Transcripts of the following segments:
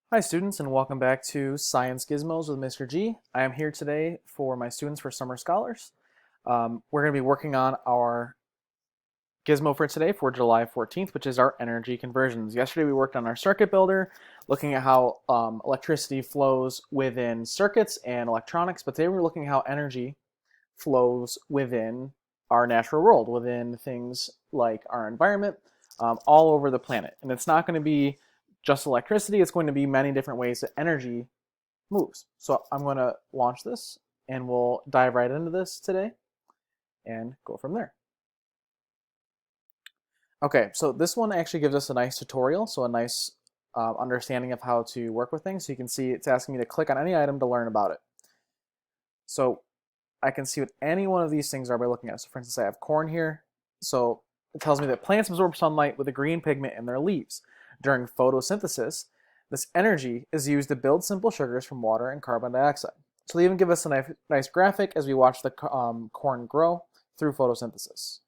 Hi students, and welcome back to Science Gizmos with Mr. G. I am here today for my students for Summer Scholars. We're going to be working on our gizmo for today for July 14th, which is our energy conversions. Yesterday we worked on our circuit builder, looking at how electricity flows within circuits and electronics, but today we're looking at how energy flows within our natural world, within things like our environment, all over the planet. And it's not going to be just electricity, it's going to be many different ways that energy moves. So I'm going to launch this and we'll dive right into this today and go from there. Okay, so this one actually gives us a nice tutorial, so a nice understanding of how to work with things. So you can see it's asking me to click on any item to learn about it. So I can see what any one of these things are by looking at it. So for instance, I have corn here. So it tells me that plants absorb sunlight with a green pigment in their leaves. During photosynthesis, this energy is used to build simple sugars from water and carbon dioxide. So they even give us a nice graphic as we watch the corn grow through photosynthesis.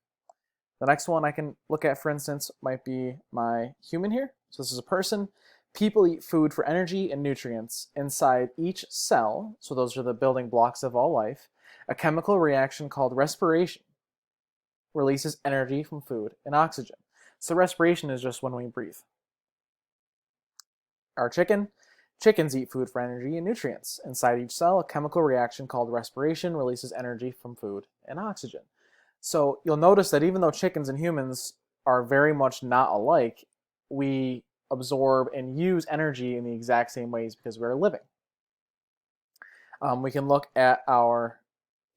The next one I can look at, for instance, might be my human here. So this is a person. People eat food for energy and nutrients. Inside each cell, so those are the building blocks of all life, a chemical reaction called respiration releases energy from food and oxygen. So respiration is just when we breathe. Our chickens eat food for energy and nutrients. Inside each cell, a chemical reaction called respiration releases energy from food and oxygen. So you'll notice that even though chickens and humans are very much not alike, we absorb and use energy in the exact same ways because we're living. We can look at our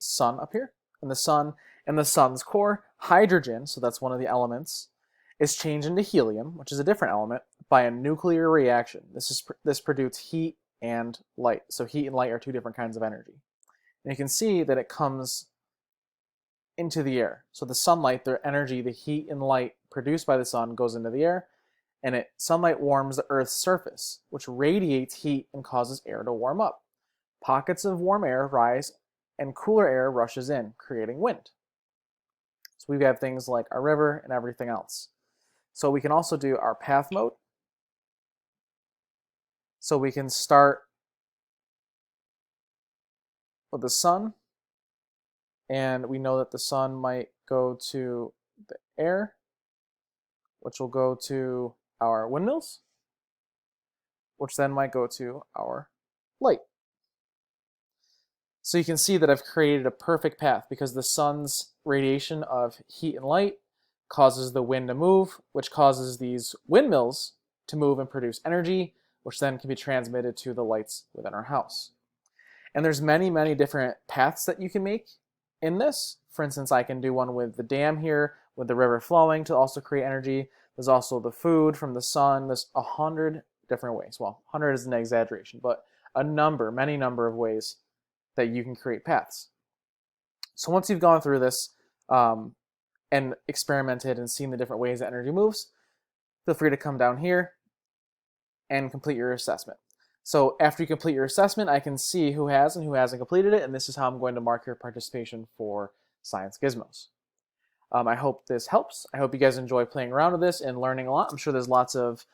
sun up here. In the sun's core, hydrogen, so that's one of the elements, is changed into helium, which is a different element, by a nuclear reaction. This produces heat and light. So heat and light are two different kinds of energy. And you can see that it comes into the air. So the sunlight, the energy, the heat and light produced by the sun goes into the air, and sunlight warms the Earth's surface, which radiates heat and causes air to warm up. Pockets of warm air rise and cooler air rushes in, creating wind. So we have things like our river and everything else. So we can also do our path mode. So we can start with the sun, and we know that the sun might go to the air, which will go to our windmills, which then might go to our light. So you can see that I've created a perfect path because the sun's radiation of heat and light causes the wind to move, which causes these windmills to move and produce energy, which then can be transmitted to the lights within our house. And there's many, many different paths that you can make in this. For instance, I can do one with the dam here, with the river flowing to also create energy. There's also the food from the sun. There's 100 different ways. Well, 100 is an exaggeration, but many number of ways that you can create paths. So once you've gone through this and experimented and seen the different ways that energy moves, feel free to come down here and complete your assessment. So after you complete your assessment, I can see who has and who hasn't completed it, and this is how I'm going to mark your participation for Science Gizmos. I hope this helps. I hope you guys enjoy playing around with this and learning a lot. I'm sure there's lots of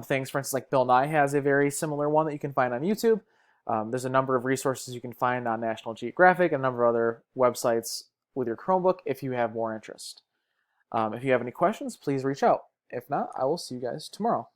things, for instance, like Bill Nye has a very similar one that you can find on YouTube. There's a number of resources you can find on National Geographic and a number of other websites with your Chromebook if you have more interest. If you have any questions, please reach out. If not, I will see you guys tomorrow.